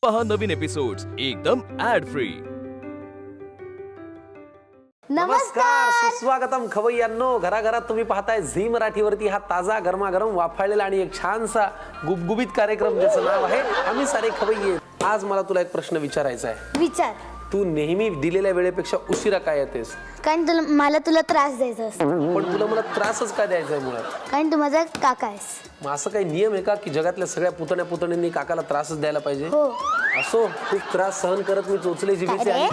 पहा नवीन एपिसोड्स एकदम add free. नमस्कार, सुस्वागतम खवय्यांनो. घराघरात तुम्ही पाहताय झी मराठीवरती हा ताजा गरमागरम वाफाळलेला आणि एक छानसा गुबगुबीत कार्यक्रम ज्याचं नाव आहे आम्ही सारे खवय्ये. आज मला तुला एक प्रश्न विचारायचा आहे. विचार. तू नेहमी दिलेल्या वेळेपेक्षा उशिरा काय येतेस? कारण मला तुला त्रास द्यायचा असतो. पण तुला मला त्रासच काय द्यायचा आहे मुळात? कारण तू माझा काका आहेस. मग असं काही नियम आहे का की जगातल्या सगळ्या पुतण्यांनी काकाला त्रासच द्यायला पाहिजे? हो. असो, खूप त्रास सहन करत मी चोचले जिभेचे आणि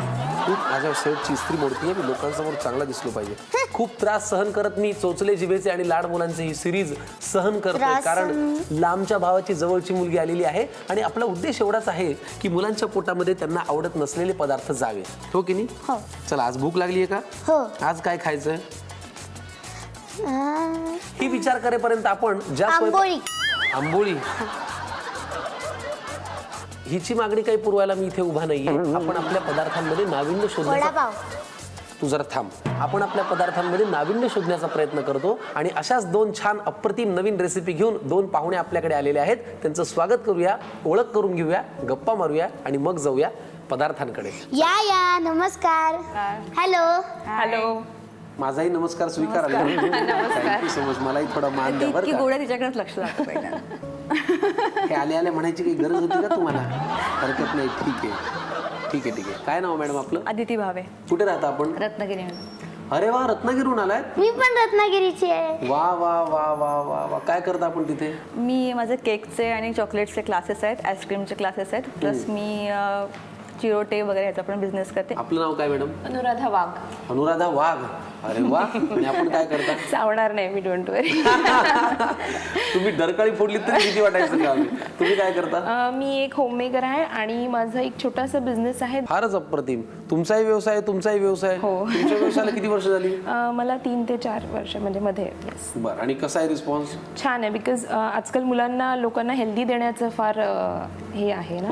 खूप माझ्या शर्टची इस्त्री मोडतीये, मी लोकांसमोर चांगला दिसलो पाहिजे. खूप त्रास सहन करत मी चोचले जिभेचे आणि लाड मुलांचे ही सिरीज सहन करतोय. कारण लांबच्या भावाची जवळची मुलगी आलेली आहे आणि आपला उद्देश एवढाच आहे की मुलांच्या पोटामध्ये त्यांना आवडत नसलेले पदार्थ जावे. हो की नाही? हो. चला, आज भूक लागली आहे का? हो. आज काय खायचंय ही विचार करेपर्यंत आपण आंबोळी हिची मागणी काही पुरवायला मी इथे उभा नाहीये. आपण आपल्या पदार्थांमध्ये नाविन्य शोधण्याचा तू जरा थांब. आपण आपल्या पदार्थांमध्ये नाविन्य शोधण्याचा प्रयत्न करतो आणि अशाच दोन छान अप्रतिम नवीन रेसिपी घेऊन दोन पाहुणे आपल्याकडे आलेले आहेत. त्यांचं स्वागत करूया, ओळख करून घेऊया, गप्पा मारूया आणि मग जाऊया पदार्थांकडे. या नमस्कार. हॅलो. माझाही नमस्कार स्वीकारायला. Thank you so much. मलाही थोडा मान द्या बरं का. गोळ्या तिच्याकडेच लक्ष लागतं पहिला. हे आले म्हणायची काही गरज होती का तुम्हाला? हरकत नाही. ठीक आहे. काय नाव मॅडम आपलं? अदिती भावे. कुठे राहता आपण? रत्नागिरी. अरे वा, रत्नागिरीहून आलाय? मी पण रत्नागिरीची आहे. वा वा वा वा वा वा. काय करता आपण तिथे? मी माझे केकचे आणि चॉकलेटचे क्लासेस आहेत, आईस्क्रीमचे क्लासेस आहेत, प्लस मी चिरोटे वगैरे याचा पण बिझनेस करते. आपलं नाव काय मॅडम? अनुराधा वाघ. अरे वा. आणि आपण काय करता? चावणार नाही मी, डोंट वरी. तुम्ही डरकाळी फोडली तरी किती वाटायचं का? तुम्ही काय करता? मी एक होममेकर आहे आणि माझा एक छोटासा बिझनेस आहे. फारच अप्रतिम. तुमचाही व्यवसाय? हो. तुमच्या व्यवसायाला किती वर्ष झाली? मला 3 ते 4 वर्ष म्हणजे मध्ये. बरं. आणि कसा आहे रिस्पॉन्स? छान आहे, बिकॉज आजकाल लोकांना हेल्दी देण्याचं फार हे आहे ना,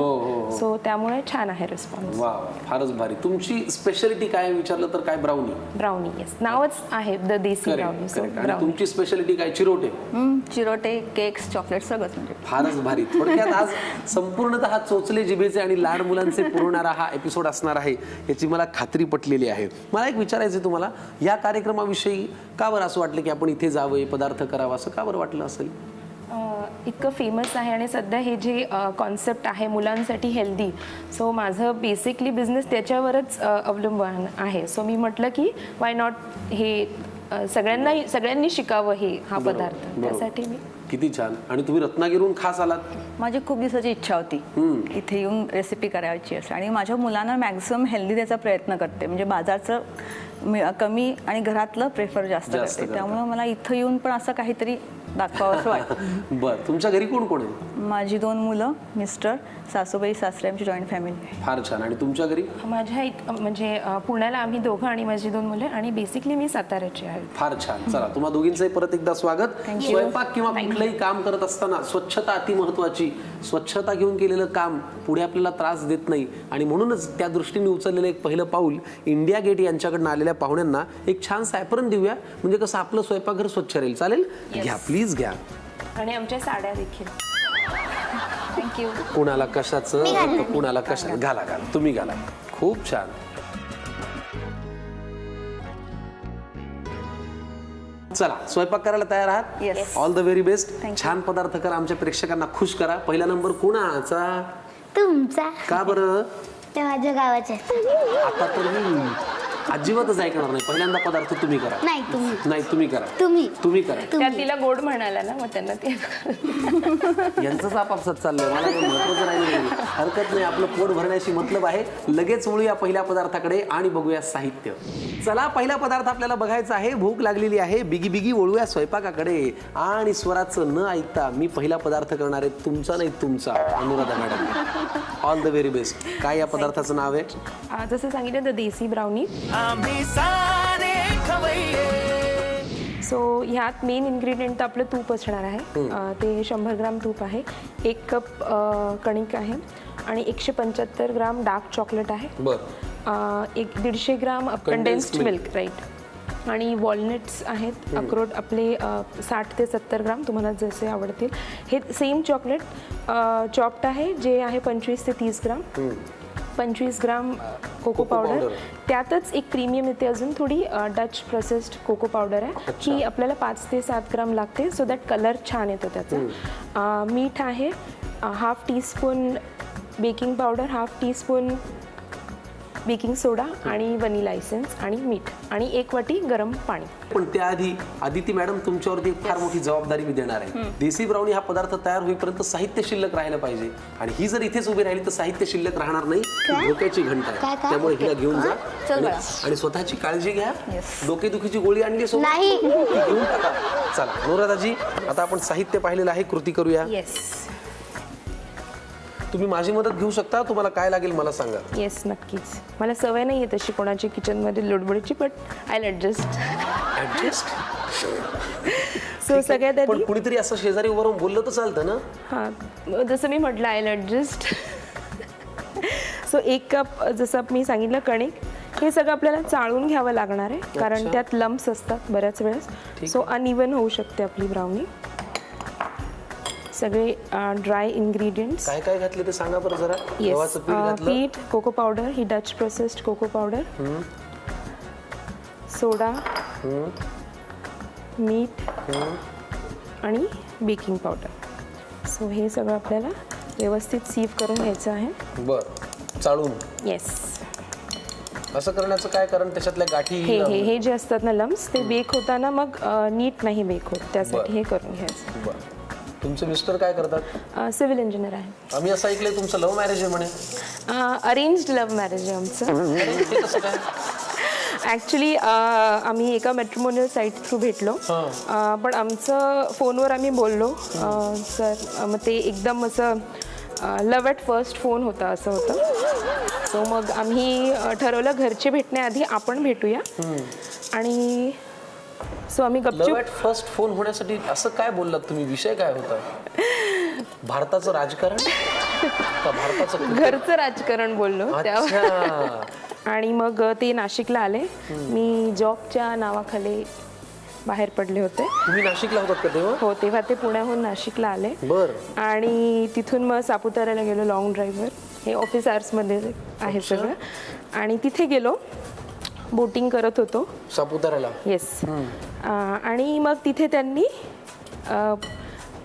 सो त्यामुळे छान आहे रिस्पॉन्स. वा, फारच भारी. तुमची स्पेशालिटी काय विचारलं तर काय? ब्राउनी. येस, नावच आहे द देसी ब्राउनी. आणि तुमची स्पेशालिटी काय? चिरोटे, केक्स, चॉकलेट सगळंच. म्हणजे फारच भारी. थोडक्यात आज संपूर्णतः चोचले जिभेचे आणि लाड मुलांचे पुरवणारा हा एपिसोड असणार आहे याची मला खात्री पटलेली आहे. मला एक विचारायचं तुम्हाला, या कार्यक्रमाविषयी का बरं असं वाटलं की आपण इथे जावं, पदार्थ करावा, असं का बरं वाटलं असेल? इतकं फेमस आहे आणि सध्या हे जे कॉन्सेप्ट आहे मुलांसाठी हेल्दी, सो माझं बेसिकली बिझनेस त्याच्यावरच अवलंबून आहे. सो मी म्हटलं की वाय नॉट हे सगळ्यांनी शिकावं हा पदार्थ. त्यासाठी मी. किती छान. आणि तुम्ही रत्नागिरीहून खास आलात? माझी खूप दिवसाची इच्छा होती इथे येऊन रेसिपी करायची असं, आणि माझ्या मुलांना मॅक्सिमम हेल्दी द्यायचा प्रयत्न करते. म्हणजे बाजारचं कमी आणि घरातलं प्रेफर जास्त करते. त्यामुळे मला इथं येऊन पण असं काहीतरी दाखवावं असं वाटतं. बरं. तुमच्या घरी कोण कोण आहे? माझी 2 मुलं, मिस्टर, सासूबाई, सासरे, आमची जॉईंट फॅमिली आहे. फार छान. आणि तुमच्या घरी? माझ्या म्हणजे पुण्याला आम्ही दोघं आणि माझी 2 मुलं, आणि बेसिकली मी साताऱ्याची आहे. फार छान. चला, तुम्हा दोघींचंही परत एकदा स्वागत. स्वयंपाक किंवा कुठलंही काम करत असताना स्वच्छता अति महत्वाची. स्वच्छता घेऊन केलेलं काम पुढे आपल्याला त्रास देत नाही, आणि म्हणूनच त्या दृष्टीने उचललेलं एक पहिलं पाऊल इंडिया गेट यांच्याकडनं आलेल्या पाहुण्यांना एक छान सॅपरन देऊया, म्हणजे कसं आपलं स्वयंपाकघर स्वच्छ राहील. चालेल? घ्या, प्लीज घ्या. आणि आमच्या साड्या देखील. थँक्यू. कुणाला कशाचं, कुणाला कशा. घाला. तुम्ही घाला. खूप छान. चला, स्वयंपाक करायला तयार आहात? Yes. All the very best. छान पदार्थ करा, आमच्या प्रेक्षकांना खुश करा. पहिला नंबर कुणाचा? तुमचा. का बरं? ते माझ्या गावाचे. आता तर मी अजिबातच ऐकणार नाही. पहिल्यांदा पदार्थ तुम्ही करा. नाही, तुम्ही करा. तुम्ही करा. त्या तिला गोड म्हणाला ना, मग त्यांना ते यांचंच आपापसात चाललंय. मला काही महत्वाचं राहिलं नाही. हरकत नाही, आपलं पोट भरण्याशी मतलब आहे. लगेच वळूया पहिल्या पदार्थाकडे आणि बघूया साहित्य. चला, पहिला पदार्थ आपल्याला बघायचा आहे. भूक लागलेली आहे. बिगी वळूया स्वयंपाकाकडे. आणि स्वराचं न ऐकता मी पहिला पदार्थ करणार आहे तुमचा नाही तुमचा, Anuradha madam. All the very best. काय या पदार्थाचं नाव आहे? जसं सांगितलं द देसी ब्राउनी. सो ह्यात मेन इन्ग्रेडियंट आपलं तूप असणार आहे. ते 100 ग्राम तूप आहे, 1 कप कणिक आहे, आणि 175 ग्राम डार्क चॉकलेट आहे, 150 ग्राम कंडेन्स्ड मिल्क, राईट, आणि वॉलनट्स आहेत, अक्रोड आपले 60 ते 70 ग्राम, तुम्हाला जसे आवडतील. हे सेम चॉकलेट चॉप्ड आहे, जे आहे 25 ते 30 ग्राम. 25 ग्राम कोको पावडर, त्यातच एक प्रीमियम येते अजून थोडी डच प्रोसेस्ड कोको पावडर आहे, ही आपल्याला 5 ते 7 ग्राम लागते, सो दॅट कलर छान येतो त्याचा. मीठ आहे, half teaspoon baking powder, half teaspoon baking soda आणि व्हॅनिला एसेन्स आणि मीठ आणि 1 वाटी गरम पाणी. पण त्याआधी आदिती मॅडम तुमच्यावरती एक फार मोठी जबाबदारी मी देणार आहे. देसी ब्राउनी हा पदार्थ तयार होईपर्यंत साहित्य शिल्लक राहायला पाहिजे, आणि ही जर इथेच उभी राहिली तर साहित्य शिल्लक राहणार नाही. धोक्याची घंटा आहे, त्यामुळे हिला घेऊन जा आणि स्वतःची काळजी घ्या. डोकेदुखीची गोळी आणली सोबत नाही. घेऊन टाका. चला अनुराधाजी, आता आपण साहित्य पाहिलेलं आहे, कृती करूया. तुम्ही माझी मदत घेऊ शकता, तुम्हाला काय लागेल मला सांगा. येस, नक्कीच. मला सवय नाही आहे तशी कोणाची किचनमध्ये लुडबुडीची, बट आय ॲडजस्ट. सो सगळ्यात पण आधी कुणीतरी असं शेजारी उभं राहून बोललं तर चालतं ना. हां, जसं मी म्हटलं आय ॲडजस्ट. सो 1 कप जसं मी सांगितलं कणिक, हे सगळं आपल्याला चाळून घ्यावं लागणार आहे, कारण त्यात लम्प्स असतात बऱ्याच वेळेस, सो अनइवन होऊ शकते आपली ब्राउनी. सगळे ड्राय इन्ग्रेडियंट्स काय काय घातले ते सांगा बरं जरा. येस, गव्हाचं पीठ घातलं, पीठ, कोको पावडर, ही डच प्रोसेस्ड कोको पावडर, सोडा, मीठ आणि बेकिंग पावडर. सो हे सगळं आपल्याला व्यवस्थित सीव करून घ्यायचं आहे. बर, चाळून. येस, असं करण्याचं काय कारण, त्याच्यातल्या गाठी हे जे असतात ना लम्स, ते बेक होताना मग नीट नाही बेक होत, त्यासाठी हे करून घ्यायचं. बरं. तुमचे मिस्टर काय करतात? सिव्हिल इंजिनियर आहे. आम्ही असं ऐकलंय तुमचं लव्ह मॅरेज आहे म्हणे. अरेंज्ड लव्ह मॅरेज आहे आमचं. ते कसं काय? ॲक्च्युली आम्ही एका मॅट्रिमोनियल साईट थ्रू भेटलो, पण आमचं फोनवर आम्ही बोललो सर, मग ते एकदम असं लव्ह ॲट फर्स्ट फोन होता असं होतं. सो मग आम्ही ठरवलं घरचे भेटण्याआधी आपण भेटूया, आणि सो आम्ही गपचूप. लव्ह ॲट फर्स्ट फोन होण्यासाठी असं काय बोललात तुम्ही? विषय काय होता? भारताचं राजकारण का भारताचं घरचं राजकारण बोललो त्यावर. आणि मग ते नाशिकला आले. मी जॉबच्या नावाखाली बाहेर पडले होते. तुम्ही नाशिकला होतात का तेव्हा? हो, तेव्हा ते पुण्याहून नाशिकला आले. बरं. आणि तिथून मग सापुताऱ्याला गेलो लॉंग ड्राईव्हवर. हे ऑफिस आवर्समध्ये आहे सगळं. आणि तिथे गेलो, बोटिंग करत होतो सापुताऱ्याला. येस. आणि मग तिथे त्यांनी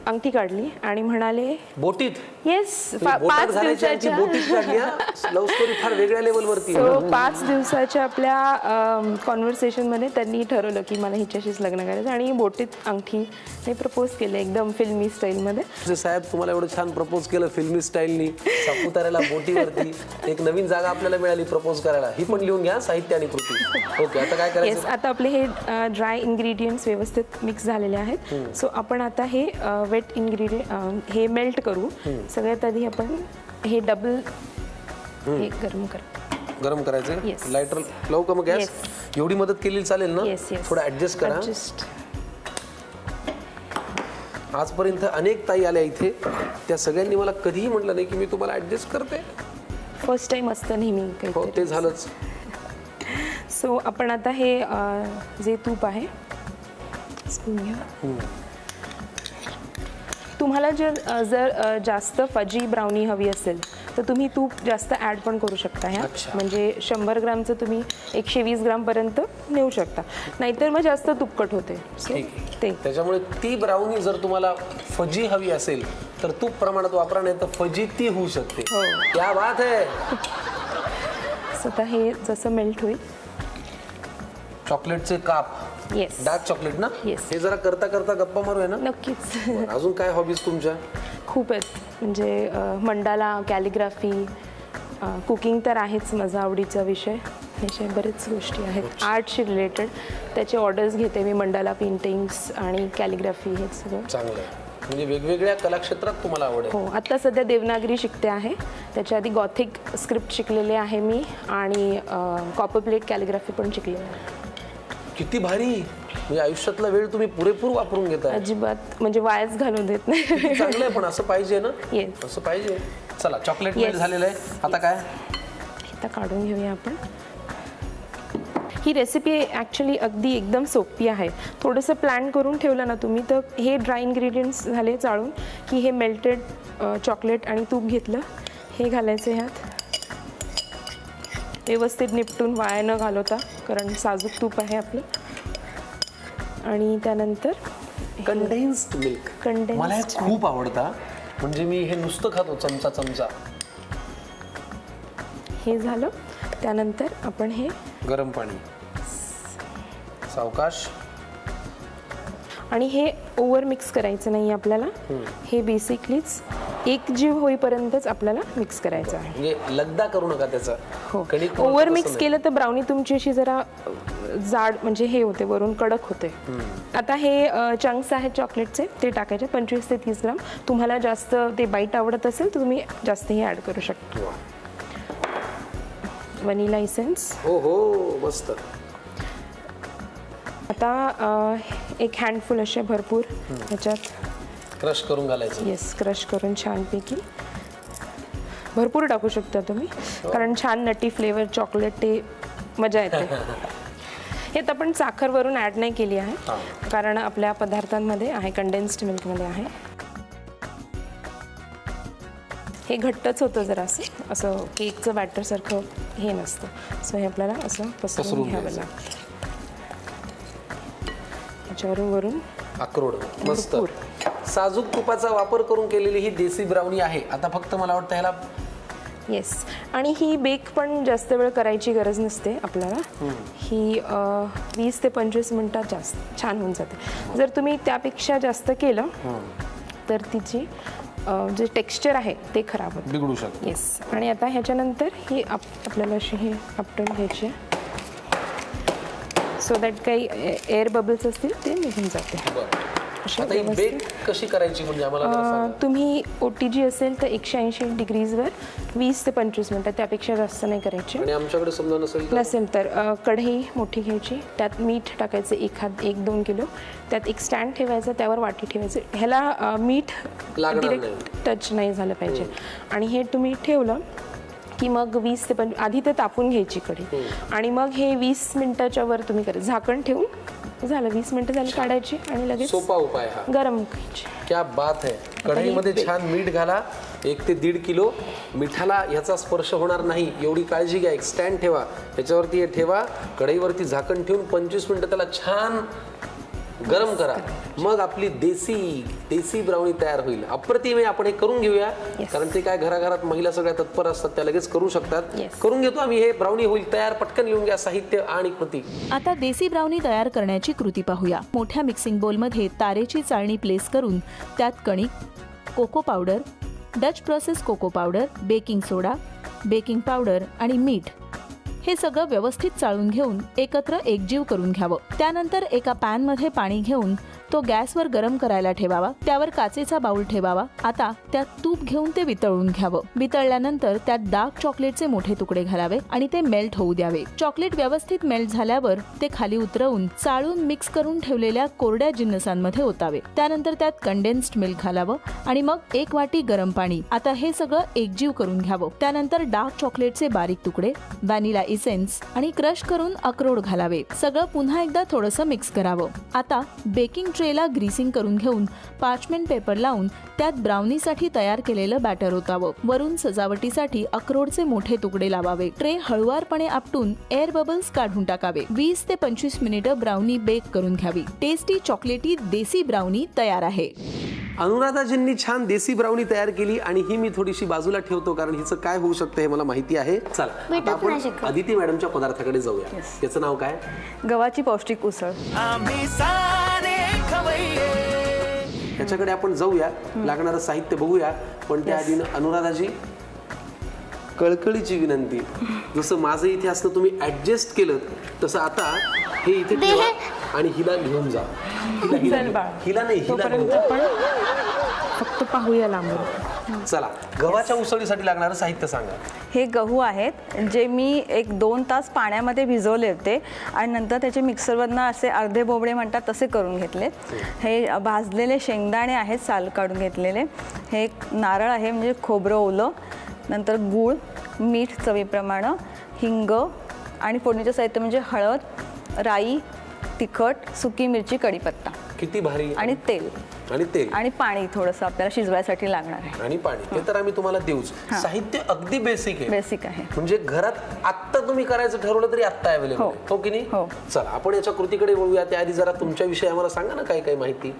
अंगठी काढली आणि म्हणाले बोटीत. येस, 5 दिवसाच्या लव्ह स्टोरी फार वेगळ्या लेवलवरती. सो 5 दिवसाच्या आपल्या कॉन्व्हर्सेशनमध्ये त्यांनी ठरवलं की मला हिच्याशीच लग्न करायचं, आणि बोटीत अंगठीने प्रपोज केलं एकदम फिल्मी स्टाईलमध्ये. साहेब, तुम्हाला एवढं छान प्रपोज केलं फिल्मी स्टाईलनी, सापुताऱ्याला बोटीवरती. एक नवीन जागा आपल्याला मिळाली प्रपोज करायला. ही पण लिहून घ्या, साहित्य आणि कृती. ओके, आता काय करायचं? येस, आता आपले हे ड्राय इन्ग्रेडियंट्स व्यवस्थित मिक्स झालेले आहेत. सो आपण आता हे वेट इन्ग्रेडियंट हे मेल्ट करू. सगळ्यात आधी आपण हे डबल हे गरम करायचं. Yes. लायटर लावू का मग गॅस? एवढी मदत केली चालेल ना? थोडं ऍडजस्ट करा. आजपर्यंत अनेक ताई आल्या इथे, त्या सगळ्यांनी मला कधीही म्हटलं नाही की मी तुम्हाला ऍडजस्ट करते. फर्स्ट टाइम असतं नेहमी. हो, ते झालंच. सो आपण आता हे जे तूप आहे स्पून घ्या. तुम्हाला जर जास्त फजी ब्राउनी हवी असेल तर तुम्ही तूप जास्त ॲड पण करू शकता ह्या. म्हणजे 100 ग्रामचं तुम्ही 120 ग्रामपर्यंत नेऊ शकता, नाहीतर मग जास्त तुपकट होते. ते त्याच्यामुळे ती ब्राउनी जर तुम्हाला फजी हवी असेल तर तूप प्रमाणात वापरा, नाही तर फजी ती होऊ शकते. क्या बात आहे. आता हे जसं मेल्ट होईल. चॉकलेटचे काप. येस, डार्क चॉकलेट ना? येस. हे जरा करता करता गप्पा मारूया ना? नक्कीच. अजून काय हॉबीज तुमच्या? खूप आहेत. म्हणजे मंडाला, कॅलिग्राफी, कुकिंग तर आहेच माझा आवडीचा विषय. अशा बरेच गोष्टी आहेत आर्टशी रिलेटेड. त्याचे ऑर्डर्स घेते मी, मंडाला पेंटिंग्स आणि कॅलिग्राफी हे सगळं. चांगलं आहे. म्हणजे वेगवेगळ्या कलाक्षेत्रात तुम्हाला आवड आहे. हो, आता सध्या देवनागरी शिकते आहे. त्याच्या आधी गॉथिक स्क्रिप्ट शिकलेले आहे मी, आणि कॉपर प्लेट कॅलिग्राफी पण शिकलेली आहे. किती भारी. म्हणजे आयुष्यातला वेळ तुम्ही पुरेपूर वापरून घेताय. अजिबात म्हणजे वायाच घालून देत नाही. चांगलं आहे, पण असं पाहिजे ना? येस, असं पाहिजे. चला, चॉकलेट मेल्ट झालेलं आहे. आता काय? आता काढून घेऊया आपण. ही रेसिपी ॲक्च्युली अगदी एकदम सोपी आहे. थोडंसं प्लॅन करून ठेवलं ना तुम्ही तर हे ड्राय इन्ग्रेडियंट्स झाले चाळून की हे मेल्टेड चॉकलेट आणि तूप घेतलं, हे घालायचं ह्यात व्यवस्थित निपटून वाया न घालवता, कारण साजूक तूप आहे आपलं. आणि त्यानंतर कंडेन्स्ड मिल्क मला हे खूप आवडतं, म्हणजे मी हे नुसतं खातो चमचा. हे झालं. त्यानंतर आपण हे गरम पाणी सावकाश, आणि हे ओव्हर मिक्स करायचं नाही आपल्याला. हे बेसिकलीच एक जीव होईपर्यंतच आपल्याला मिक्स करायचं आहे. म्हणजे लगदा करू नका त्याचा. हो, ओव्हर मिक्स केलं तर ब्राउनी तुमची अशी जरा जाड म्हणजे हे होते, वरून कडक होते. आता हे चंक्स आहेत चॉकलेटचे, ते टाकायचे 25 ते 30 ग्राम. तुम्हाला जास्त ते बाईट आवडत असेल तर तुम्ही जास्तही ॲड करू शकता. Vanilla essence. हो मस्त. आता एक हँडफुल असे भरपूर ह्याच्यात क्रश करून घालायचं. येस, क्रश करून छानपैकी भरपूर टाकू शकता तुम्ही, कारण छान नटी फ्लेवर चॉकलेट ते मजा येते. हे तर आपण साखर वरून ॲड नाही केली आहे, कारण आपल्या पदार्थांमध्ये आहे, कंडेन्स्ड मिल्कमध्ये आहे. हे घट्टच होतं जरा असं केकचं बॅटरसारखं हे नसतं. सो हे आपल्याला असं पसरून घ्यावं लागतं. त्याच्यावरून वरून अक्रोड मस्त. साजूक तुपाचा वापर करून केलेली ही देसी ब्राउनी आहे. आता फक्त मला वाटतं ह्याला येस, आणि ही बेक पण जास्त वेळ करायची गरज नसते आपल्याला. ही 20 ते 25 मिनिटात जास्त छान होऊन जाते. जर तुम्ही त्यापेक्षा जास्त केलं तर तिची जे टेक्स्चर आहे ते खराब होतं, बिघडू शकतं. येस. आणि आता ह्याच्यानंतर ही आपल्याला अशी हे आपटून घ्यायची आहे, सो दॅट काही एअर बबल्स असतील ते निघून जाते. आता ही बेक कशी करायची म्हणजे आम्हाला जरा सांगा. तुम्ही OTG असेल तर 180 डिग्रीजवर 20 ते 25 मिनिटं, त्यापेक्षा जास्त नाही करायची. आणि आमच्याकडे समजा नसेल तर कढई मोठी घ्यायची, त्यात मीठ टाकायचं 1-2 किलो. त्यात एक स्टँड ठेवायचं, त्यावर वाटी ठेवायचं. ह्याला मीठ डिरेक्ट टच नाही झालं पाहिजे. आणि हे तुम्ही ठेवलं की मग 20 ते 25 आधी ते तापून घ्यायची कढई, आणि मग हे 20 मिनिटाच्या वर तुम्ही करायचं. झाकण ठेवून झालं, 20 मिनिटं झाली, काढायची आणि लगेच सोपा उपाय हा, गरम करायची. क्या बात आहे. कढईमध्ये छान मीठ घाला, 1 ते 1.5 किलो. मिठाला ह्याचा स्पर्श होणार नाही एवढी काळजी घ्या. एक स्टँड ठेवा, त्याच्यावरती हे ठेवा, कढईवरती झाकण ठेवून 25 मिनिटं त्याला छान गरम करा. मग आपली देसी ब्राउनी तयार होईल. अप्रतिम आहे. आपण हे करून घेऊया, कारण ते काय घराघरात महिला सगळ्या तत्पर असतात, त्या लगेच करू शकतात. करून घेतो आम्ही. हे ब्राउनी होईल तयार. पटकन लिहून घ्या साहित्य आणि कृती. आता देसी ब्राउनी तयार करण्याची कृती पाहूया. मोठ्या मिक्सिंग बोलमध्ये तारेची चाळणी प्लेस करून त्यात कणिक, cocoa powder, Dutch process cocoa powder, baking soda, baking powder आणि मीठ हे सगळं व्यवस्थित चाळून घेऊन एकत्र एकजीव करून घ्यावं. त्यानंतर एका पॅनमध्ये पाणी घेऊन तो गॅसवर गरम करायला ठेवावा. त्यावर काचेचा बाउल ठेवावा. आता त्यात तूप घेऊन ते वितळून घ्यावं. वितळल्यानंतर त्यात डार्क चॉकलेटचे मोठे तुकडे घालावे आणि ते मेल्ट होऊ द्यावे. चॉकलेट व्यवस्थित मेल्ट झाल्यावर ते खाली उतरवून चाळून मिक्स करून ठेवलेल्या कोरड्या जिन्नसांमध्ये ओतावे. त्यानंतर त्यात कंडेन्स्ड मिल्क घालावं आणि मग 1 वाटी गरम पाणी. आता हे सगळं एकजीव करून घ्यावं. त्यानंतर डार्क चॉकलेटचे बारीक तुकडे, व्हॅनिला इसेन्स आणि क्रश करून अक्रोड घालावे. सगळं पुन्हा एकदा थोडंसं मिक्स करावं. आता बेकिंग ट्रेला ग्रीसिंग करून घेऊन पार्चमेंट पेपर लावून त्यात ब्राउनीसाठी तयार केलेलं बॅटर ओतावं. वरून सजावटीसाठी अक्रोडचे मोठे तुकडे लावावे. ट्रे हळुवारपणे आपटून एअर बबल्स काढून टाकावे. 20 ते 25 मिनिटं ब्राउनी बेक करून घ्यावी. टेस्टी चॉकलेटी देसी ब्राउनी तयार आहे. अनुराधाजींनी छान देसी ब्राउनी तयार केली, आणि ही मी थोडीशी बाजूला ठेवतो, कारण हिचं काय होऊ शकतं हे मला माहिती आहे. चला आता आपण अदिती मॅडमच्या पदार्थाकडे जाऊया. त्याचं नाव काय? गव्हाची पौष्टिक उसळ. त्याच्याकडे आपण जाऊया, लागणारं साहित्य बघूया. पण त्याआधी अनुराधाजी, कळकळीची विनंती, जसं माझं इथे असतं तुम्ही ऍडजस्ट केलं तसं आता हे इथे ठेवा आणि हिला घेऊन जा. हिला नाही, फक्त पाहूया लांबून. चला, गव्हाच्या उसळीसाठी लागणारं साहित्य सांगा. हे गहू आहेत जे मी 1-2 तास पाण्यामध्ये भिजवले होते आणि नंतर त्याचे मिक्सरवरनं असे अर्धे बोबडे म्हणतात तसे करून घेतले. हे भाजलेले शेंगदाणे आहेत, साल काढून घेतलेले. हे नारळ आहे म्हणजे खोबरं ओलं, नंतर गूळ, मीठ चवीप्रमाणे, हिंग आणि फोडणीचं साहित्य म्हणजे हळद, राई, तिखट, सुकी मिरची, कढीपत्ता किती भारी. आणि तेल आणि तेल आणि पाणी थोडंसं आपल्याला शिजवायसाठी लागणार आहे. आणि पाणी हे तर आम्ही तुम्हाला देऊच. साहित्य अगदी बेसिक आहे. बेसिक आहे. म्हणजे घरात आत्ता तुम्ही करायचं ठरवलं तरी आत्ता अवेलेबल आहे, हो की नाही? हो. चला आपण याच्या कृतीकडे वळूया. त्याआधी जरा तुमच्याविषयी आम्हाला सांगा ना, काय काय माहिती.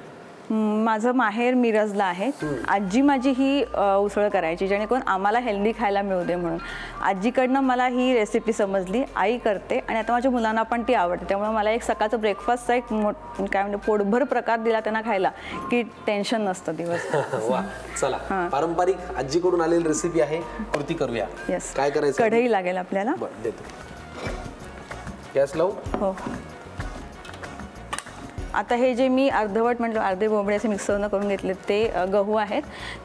माझं माहेर मिरजला आहे. आजी माझी ही उसळ करायची जेणेकरून आम्हाला हेल्दी खायला मिळू दे म्हणून. आजीकडनं मला ही रेसिपी समजली, आई करते आणि आता माझ्या मुलांना पण ती आवडते. त्यामुळे मला एक सकाळचं ब्रेकफास्टचा एक काय म्हणजे पोटभर प्रकार दिला त्यांना खायला की टेन्शन नसतं दिवस. वा, चला पारंपरिक आजीकडून आलेली रेसिपी आहे, कृती करूया. येस. काय करायचं? कढई लागेल आपल्याला. बरं, देतो. गॅस लावू. हो. आता हे जे मी अर्धवट म्हटलं अर्धे बोबडे असे मिक्सरनं करून घेतले ते गहू आहेत,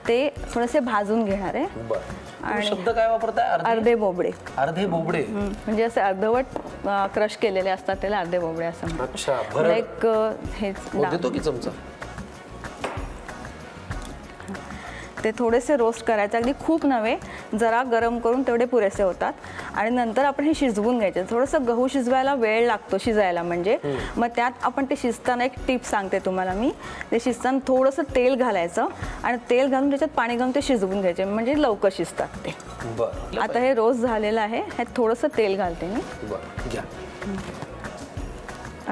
ते थोडेसे भाजून घेणार आहे. बरं. आणि शब्द काय वापरताय? अर्धे बोबडे. अर्धे बोबडे म्हणजे असे अर्धवट क्रश केलेले असतात त्याला अर्धे बोबडे असं म्हणतात. अच्छा, भरड. एक हे देतो की चमचा. ते थोडेसे रोस्ट करायचे, अगदी खूप नव्हे, जरा गरम करून तेवढे पुरेसे होतात. आणि नंतर आपण हे शिजवून घ्यायचे. थोडंसं गहू शिजवायला वेळ लागतो शिजायला म्हणजे. मग त्यात आपण ते शिजताना एक टिप सांगते तुम्हाला मी. ते शिजताना थोडंसं तेल घालायचं आणि तेल घालून त्याच्यात पाणी घालून ते शिजवून घ्यायचे म्हणजे लवकर शिजतात ते. बरं. आता हे रोस्ट झालेलं आहे, ह्यात थोडंसं तेल घालते मी. बरं, घ्या.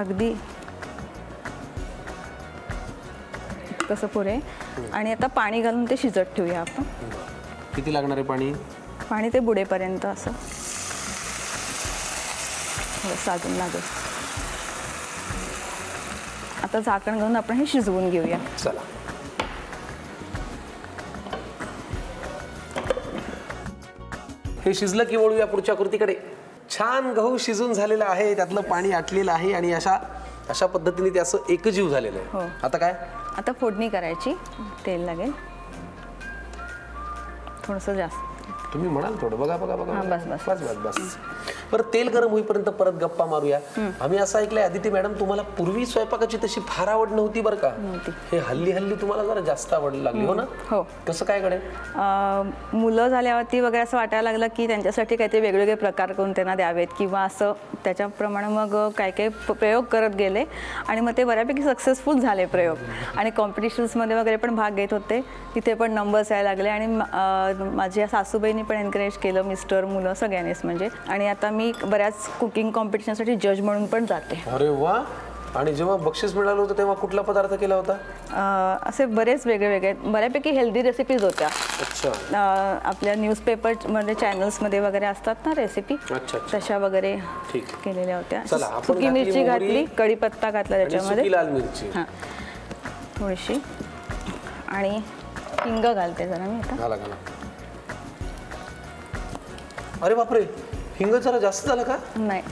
अगदी कसं पुरे. आणि आता पाणी घालून ते शिजत ठेवूया आपण. किती लागणार आहे पाणी? पाणी ते बुडेपर्यंत असं थोडंसं अजून लागेल. आता झाकण घालून आपण हे शिजवून घेऊया. चला. हे शिजलं की वळूया पुढच्या कृतीकडे. छान गहू शिजून झालेला आहे, त्यातलं पाणी आटलेलं आहे आणि अशा पद्धतीने ते असं एकजीव झालेलं आहे. हो. आता काय? आता फोडणी करायची. तेल लागेल थोडंसं जास्त. तुम्ही म्हणाल थोडं. बघा बघा बघा. बस बस बस बस बस. परत तेल गरम होईपर्यंत परत गप्पा मारूया. आम्ही असं ऐकलंय अदिती मॅडम, तुम्हाला पूर्वी स्वयंपाकाची तशी फार आवड नव्हती बरं का? हे हल्ली हल्ली तुम्हाला जरा जास्त आवड लागली, हो ना? हो. कसं काय कडे? मुलं झाल्यावरती वगैरे असं वाटायला लागलं की त्यांच्यासाठी काहीतरी वेगवेगळे प्रकार करून त्यांना द्यावेत किंवा असं. त्याच्याप्रमाणे मग काय काय प्रयोग करत गेले आणि मग ते बऱ्यापैकी सक्सेसफुल झाले प्रयोग. आणि कॉम्पिटिशन्समध्ये वगैरे पण भाग घेत होते. तिथे पण नंबर्स यायला लागले आणि माझ्या सासूबाईंनी पण एनकरेज केलं, मिस्टर, मुलं सगळ्यांनीच म्हणजे. आणि आता मी बऱ्याच कुकिंग कॉम्पिटिशनसाठी जज म्हणून पण जाते. अरे वा. आणि जेव्हा बक्षीस मिळालं होतं तेव्हा कुठला पदार्थ केला होता? असे बरेच वेगळे वेगळे बऱ्यापैकी हेल्दी रेसिपीज होत्या. अच्छा. आपल्या न्यूजपेपरमध्ये चॅनल्समध्ये वगैरे असतात ना रेसिपी, तशा वगैरे केलेल्या होत्या. सुकी मिरची घातली, कढीपत्ता घातला त्याच्यामध्ये, लाल मिरची थोडीशी आणि हिंग घालते जरा मी आता. घाला घाला. अरे बापरे, हिंग जरा जास्त झाला का? नाही,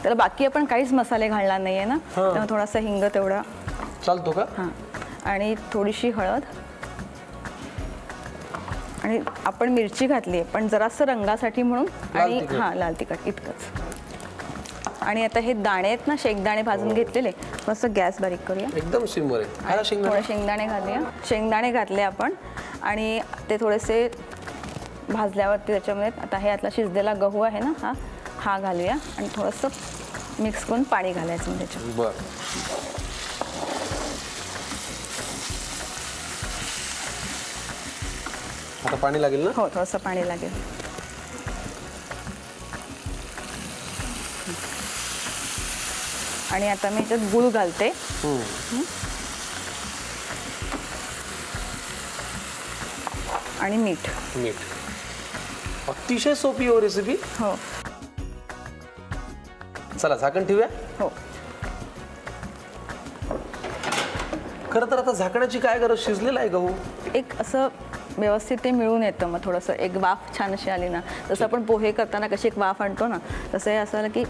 त्याला बाकी आपण काहीच मसाले घालणार नाहीये ना, त्यामुळे थोडासा हिंग तेवढा चालतो का? हां. आणि थोडीशी हळद आणि आपण मिरची घातली आहे पण जरासं रंगासाठी म्हणून. आणि हां, लाल तिखट इतकंच. आणि आता हे दाणे आहेत ना, शेंगदाणे भाजून घेतलेले, मस्त गॅस बारीक करूया. एकदम सिमवर आहे. थोडे शेंगदाणे घालूया. शेंगदाणे घातले आपण आणि ते थोडेसे भाजल्यावरती त्याच्यामध्ये आता हे यातला शिजलेला गहू आहे ना, हा घालूया आणि थोडंसं मिक्स करून पाणी घालायचं त्याच्यात. बरं. आता पाणी लागेल ना? हो, थोडंसं पाणी लागेल. आणि आता मी याच्यात गूळ घालते. आणि मीठ. अतिशय सोपी हो रेसिपी. हो. चला झाकण ठेवूया. हो. खरं तर आता झाकणाची काय गरज, शिजलेला आहे गहू. एक असं व्यवस्थित ते मिळून येतं. मग थोडंसं एक वाफ छान अशी आली ना, जसं आपण पोहे करताना कशी एक वाफ आणतो ना, तसं हे असं की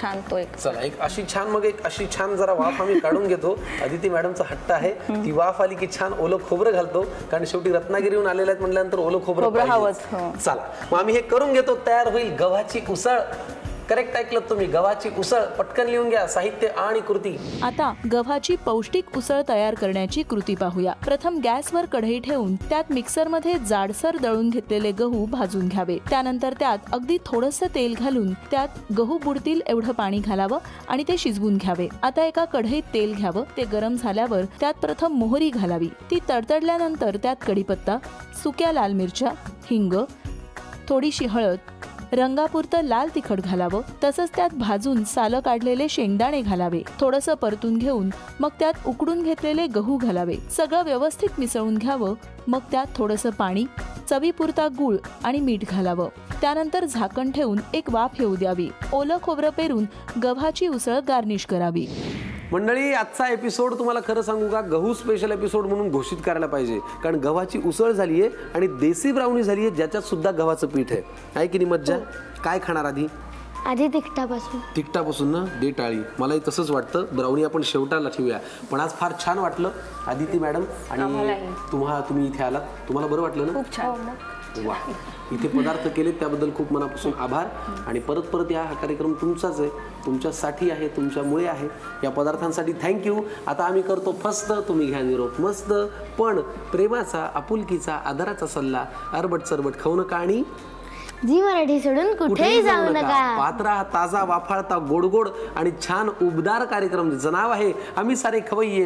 छान तो एक. चला एक अशी छान जरा वाफ आम्ही काढून घेतो. अदिती मॅडमचा हट्ट आहे, ती वाफ आली की छान ओलं खोबरं घालतो, कारण शेवटी रत्नागिरीहून आलेल्या आहेत म्हटल्यानंतर ओलं खोबरं हवंच. चला मग आम्ही हे करून घेतो. तयार होईल गव्हाची उसळ. करेक्ट ऐकलं तुम्ही, गव्हाची उसळ. पटकन लिहून घ्या साहित्य आणि कृती. आता गव्हाची पौष्टिक उसळ तयार करण्याची कृती पाहूया. प्रथम गॅसवर कढई ठेवून त्यात मिक्सरमध्ये जाडसर दळून घेतलेले गहू भाजून घ्यावे. त्यानंतर त्यात अगदी थोडंसं तेल घालून त्यात गहू बुडतील एवढं पाणी घालावं आणि ते शिजवून घ्यावे. आता एका कढईत तेल घ्यावं. ते गरम झाल्यावर त्यात प्रथम मोहरी घालावी. ती तडतडल्यानंतर त्यात कढीपत्ता, सुक्या लाल मिरच्या, हिंग, थोडीशी हळद, रंगापुरतं लाल तिखट घालावं. तसंच त्यात भाजून सालं काढलेले शेंगदाणे घालावे. थोडंसं परतून घेऊन मग त्यात उकडून घेतलेले गहू घालावे. सगळं व्यवस्थित मिसळून घ्यावं. मग त्यात थोडंसं पाणी, चवीपुरता गूळ आणि मीठ घालावं. त्यानंतर झाकण ठेवून एक वाफ येऊ द्यावी. ओलं खोबरं पेरून गव्हाची उसळ गार्निश करावी. मंडळी, आजचा एपिसोड तुम्हाला खरं सांगू का, गहू स्पेशल एपिसोड म्हणून घोषित करायला पाहिजे. कारण गव्हाची उसळ झाली आहे आणि देसी ब्राउनी झाली आहे, ज्याच्यात सुद्धा गव्हाचं पीठ आहे की नाही मज्जा? काय खाणार आधी? आधी तिखटापासून. तिखटापासून ना? दे टाळी. मलाही तसंच वाटतं. ब्राउनी आपण शेवटाला ठेवूया. पण आज फार छान वाटलं आदिती मॅडम, आणि तुम्ही इथे आलात. तुम्हाला बरं वाटलं ना? खूप छान. वा, इथे पदार्थ केले त्याबद्दल खूप मनापासून आभार. आणि परत परत हा कार्यक्रम तुमचाच आहे, तुमच्यासाठी आहे, तुमच्यामुळे आहे. या पदार्थांसाठी थँक्यू. आता आम्ही करतो फस्त, तुम्ही घ्या निरोप मस्त. पण प्रेमाचा, आपुलकीचा, आदराचा सल्ला अरबट चरबट खाऊ नका आणि जी मराठी सोडून कुठेही जाऊ नका. पात्रा ताजा वाफाळता गोड गोड आणि छान उबदार कार्यक्रम, ज्याचं नाव आहे आम्ही सारे खवय्ये